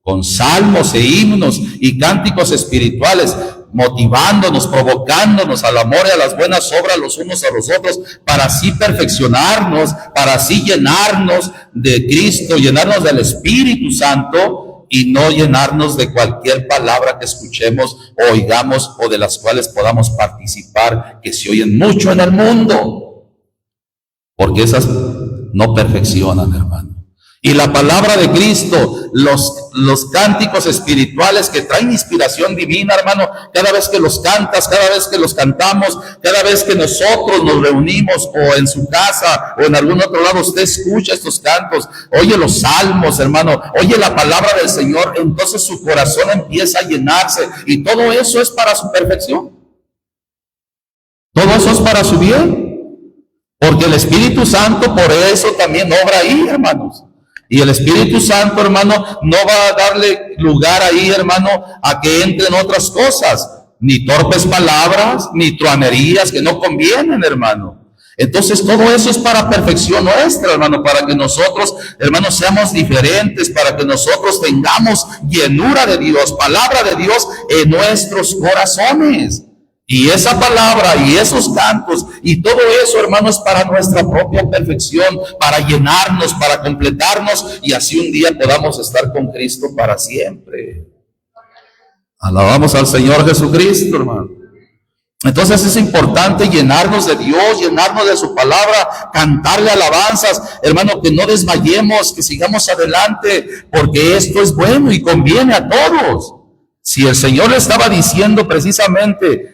con salmos e himnos y cánticos espirituales, motivándonos, provocándonos al amor y a las buenas obras los unos a los otros, para así perfeccionarnos, para así llenarnos de Cristo, llenarnos del Espíritu Santo y no llenarnos de cualquier palabra que escuchemos o oigamos o de las cuales podamos participar, que se oyen mucho en el mundo, porque esas no perfeccionan, hermano. Y la palabra de Cristo, los cánticos espirituales que traen inspiración divina, hermano, cada vez que los cantas, cada vez que los cantamos, cada vez que nosotros nos reunimos o en su casa o en algún otro lado, usted escucha estos cantos, oye los salmos, hermano, oye la palabra del Señor, entonces su corazón empieza a llenarse y todo eso es para su perfección. Todo eso es para su bien, porque el Espíritu Santo por eso también obra ahí, hermanos. Y el Espíritu Santo, hermano, no va a darle lugar ahí, hermano, a que entren otras cosas, ni torpes palabras, ni truanerías que no convienen, hermano. Entonces todo eso es para perfección nuestra, hermano, para que nosotros, hermanos, seamos diferentes, para que nosotros tengamos llenura de Dios, palabra de Dios en nuestros corazones. Y esa palabra y esos cantos y todo eso, hermano, es para nuestra propia perfección, para llenarnos, para completarnos y así un día podamos estar con Cristo para siempre. Alabamos al Señor Jesucristo, hermano. Entonces es importante llenarnos de Dios, llenarnos de su palabra, cantarle alabanzas, hermano, que no desmayemos, que sigamos adelante, porque esto es bueno y conviene a todos. Si el Señor le estaba diciendo precisamente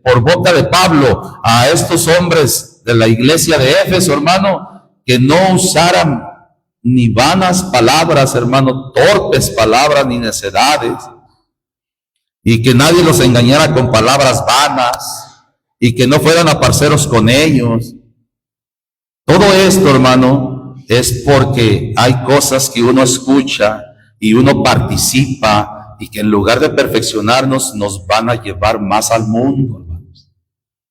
por boca de Pablo a estos hombres de la iglesia de Éfeso, hermano, que no usaran ni vanas palabras, hermano, torpes palabras ni necedades, y que nadie los engañara con palabras vanas, y que no fueran aparceros con ellos. Todo esto, hermano, es porque hay cosas que uno escucha y uno participa y que en lugar de perfeccionarnos nos van a llevar más al mundo, hermanos.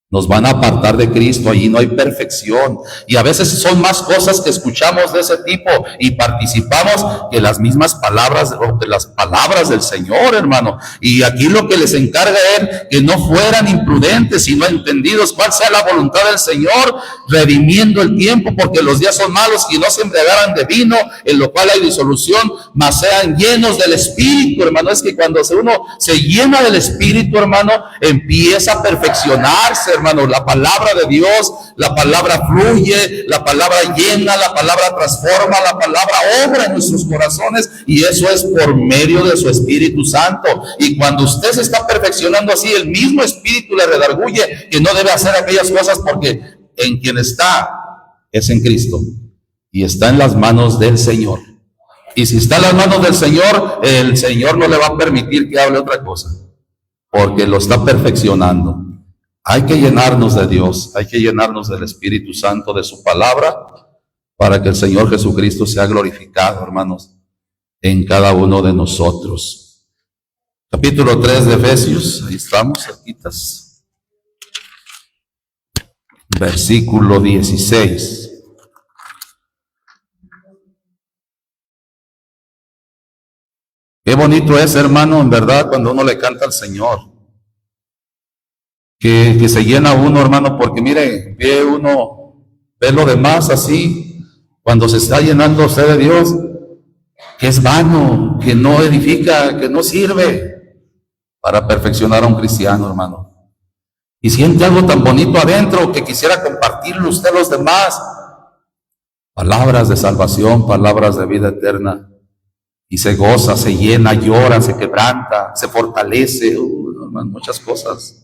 Nos van a apartar de Cristo, allí no hay perfección. Y a veces son más cosas que escuchamos de ese tipo y participamos que las mismas palabras, o que las palabras del Señor, hermano. Y aquí lo que les encarga es que no fueran imprudentes, sino entendidos cuál sea la voluntad del Señor, redimiendo el tiempo, porque los días son malos, y no se embriagaran de vino, en lo cual hay disolución, mas sean llenos del Espíritu, hermano. Es que cuando uno se llena del Espíritu, hermano, empieza a perfeccionarse, hermano. La palabra de Dios, la palabra fluye, la palabra llena, la palabra transforma, la palabra obra en nuestros corazones, y eso es por medio de su Espíritu Santo. Y cuando usted se está perfeccionando así, el mismo Espíritu le redarguye que no debe hacer aquellas cosas, porque en quien está es en Cristo y está en las manos del Señor. Y si está en las manos del Señor, el Señor no le va a permitir que hable otra cosa, porque lo está perfeccionando. Hay que llenarnos de Dios, hay que llenarnos del Espíritu Santo, de su palabra, para que el Señor Jesucristo sea glorificado, hermanos, en cada uno de nosotros. Capítulo 3 de Efesios, ahí estamos, cerquitas. Versículo 16. Qué bonito es, hermano, en verdad, cuando uno le canta al Señor. que se llena uno, hermano, porque mire, ve lo demás así, cuando se está llenando usted de Dios, que es vano, que no edifica, que no sirve para perfeccionar a un cristiano, hermano. Y siente algo tan bonito adentro que quisiera compartirlo usted a los demás. Palabras de salvación, palabras de vida eterna. Y se goza, se llena, llora, se quebranta, se fortalece, muchas cosas.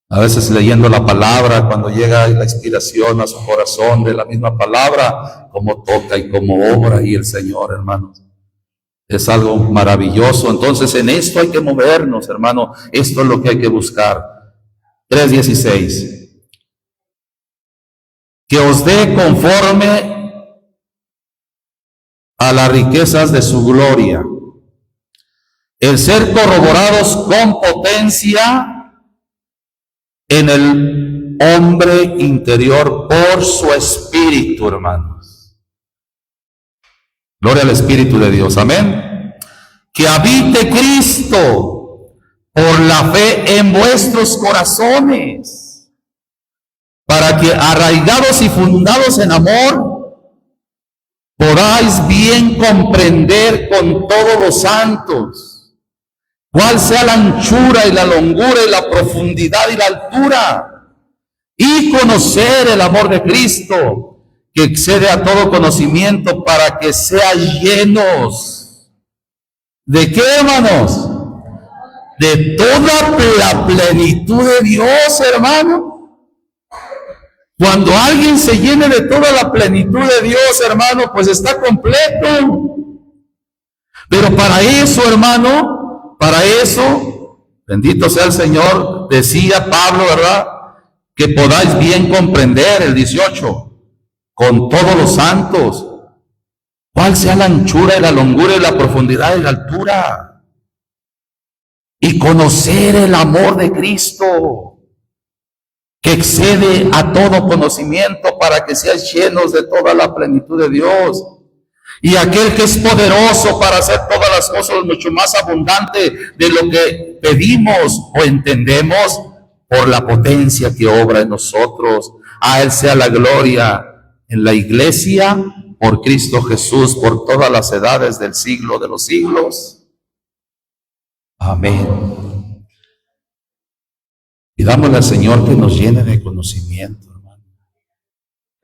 A veces leyendo la palabra, cuando llega la inspiración a su corazón de la misma palabra, como toca y como obra y el Señor, hermanos. Es algo maravilloso. Entonces en esto hay que movernos, hermano. Esto es lo que hay que buscar. 3:16. Que os dé conforme a las riquezas de su gloria, el ser corroborados con potencia en el hombre interior por su espíritu, hermanos. Gloria al Espíritu de Dios, amén. Que habite Cristo por la fe en vuestros corazones, para que arraigados y fundados en amor, podáis bien comprender con todos los santos cuál sea la anchura y la longura y la profundidad y la altura, y conocer el amor de Cristo, que excede a todo conocimiento, para que sean llenos. ¿De qué, hermanos? De toda la plenitud de Dios, hermano. Cuando alguien se llene de toda la plenitud de Dios, hermano, pues está completo. Pero para eso, hermano, para eso, bendito sea el Señor, decía Pablo, ¿verdad? Que podáis bien comprender, el 18, con todos los santos, cuál sea la anchura y la longura y la profundidad y la altura, y conocer el amor de Cristo, que excede a todo conocimiento, para que seáis llenos de toda la plenitud de Dios. Y aquel que es poderoso para hacer todas las cosas mucho más abundante de lo que pedimos o entendemos, por la potencia que obra en nosotros. A Él sea la gloria en la iglesia, por Cristo Jesús, por todas las edades del siglo de los siglos. Amén. Pidámosle al Señor que nos llene de conocimiento, hermano.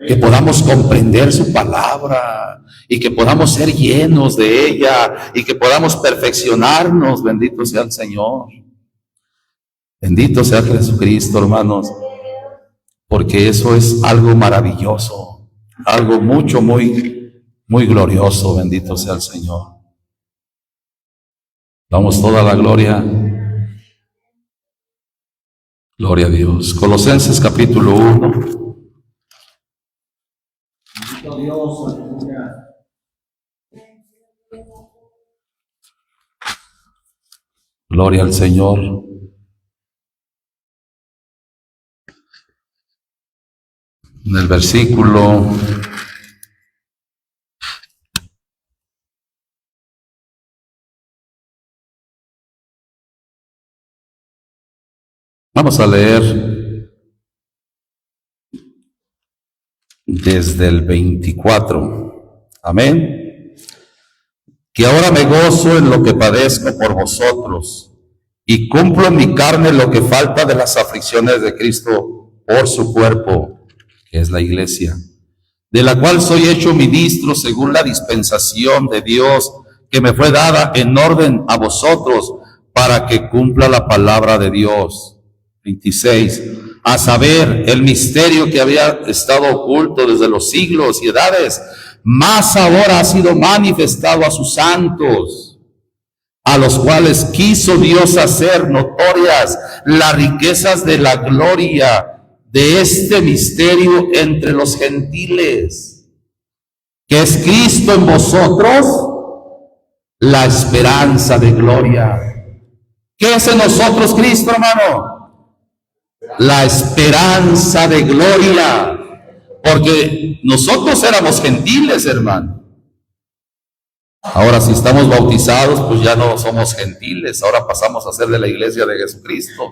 Que podamos comprender su palabra y que podamos ser llenos de ella y que podamos perfeccionarnos. Bendito sea el Señor. Bendito sea Jesucristo, hermanos, porque eso es algo maravilloso, algo mucho, muy glorioso. Bendito sea el Señor. Damos toda la gloria. Gloria a Dios. Colosenses capítulo 1. Gloria al Señor. En el versículo vamos a leer desde el 24. Amén. Que ahora me gozo en lo que padezco por vosotros y cumplo en mi carne lo que falta de las aflicciones de Cristo por su cuerpo, que es la iglesia, de la cual soy hecho ministro según la dispensación de Dios que me fue dada en orden a vosotros, para que cumpla la palabra de Dios. 26. A saber, el misterio que había estado oculto desde los siglos y edades, más ahora ha sido manifestado a sus santos, a los cuales quiso Dios hacer notorias las riquezas de la gloria de este misterio entre los gentiles, que es Cristo en vosotros, la esperanza de gloria. ¿Qué es en nosotros Cristo, hermano? La esperanza de gloria. Porque nosotros éramos gentiles, hermano. Ahora, si estamos bautizados, pues ya no somos gentiles. Ahora pasamos a ser de la iglesia de Jesucristo.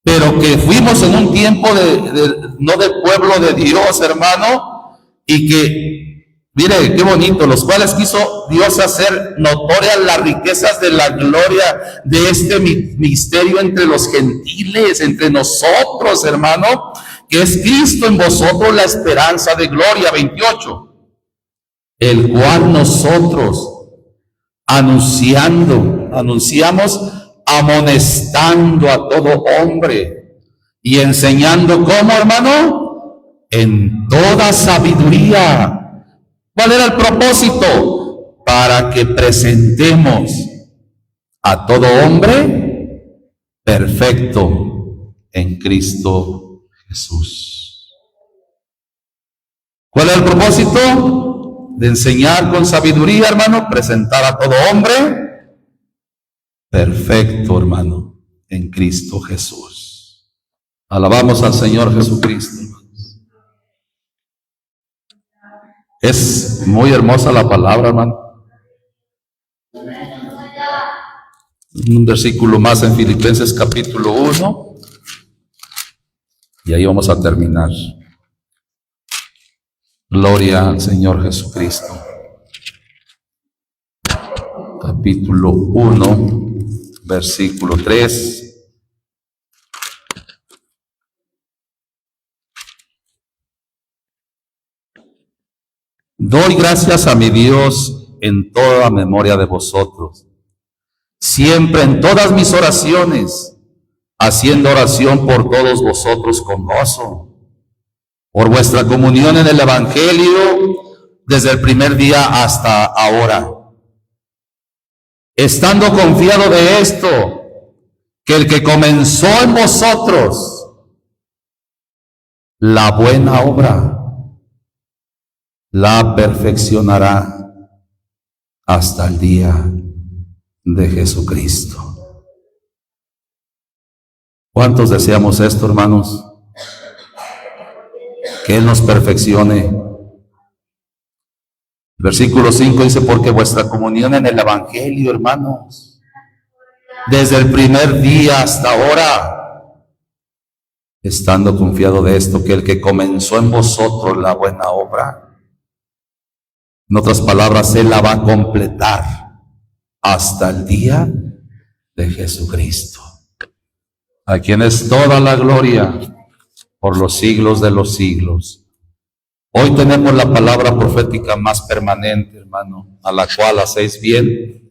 pero que fuimos en un tiempo no del pueblo de Dios, hermano, y que, mire, qué bonito, los cuales quiso Dios hacer notorias las riquezas de la gloria de este misterio entre los gentiles, entre nosotros, hermano, que es Cristo en vosotros la esperanza de gloria. 28. El cual nosotros anunciamos, amonestando a todo hombre y enseñando cómo, hermano, en toda sabiduría. ¿Cuál era el propósito? Para que presentemos a todo hombre perfecto en Cristo Jesús. ¿Cuál es el propósito? De enseñar con sabiduría, hermano, presentar a todo hombre perfecto, hermano, en Cristo Jesús. Alabamos al Señor Jesucristo, hermanos. Es muy hermosa la palabra, hermano. Un versículo más en Filipenses capítulo 1 y ahí vamos a terminar. Gloria al Señor Jesucristo. Capítulo 1, versículo 3. Doy gracias a mi Dios en toda memoria de vosotros, siempre en todas mis oraciones, haciendo oración por todos vosotros con gozo, por vuestra comunión en el Evangelio desde el primer día hasta ahora, estando confiado de esto, que el que comenzó en vosotros la buena obra, la perfeccionará hasta el día de Jesucristo. ¿Cuántos deseamos esto, hermanos? Que Él nos perfeccione. Versículo 5 dice, porque vuestra comunión en el Evangelio, hermanos, desde el primer día hasta ahora, estando confiado de esto, que el que comenzó en vosotros la buena obra, en otras palabras, Él la va a completar hasta el día de Jesucristo, a quien es toda la gloria por los siglos de los siglos. Hoy tenemos la palabra profética más permanente, hermano, a la cual hacéis bien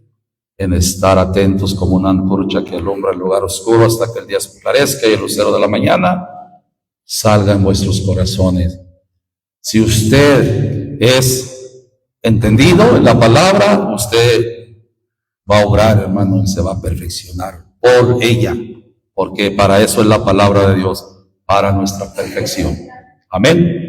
en estar atentos como una antorcha que alumbra el lugar oscuro hasta que el día se esclarezca y el lucero de la mañana salga en vuestros corazones. Si usted es entendido en la palabra, usted va a obrar, hermano, y se va a perfeccionar por ella, porque para eso es la palabra de Dios, para nuestra perfección. Amén.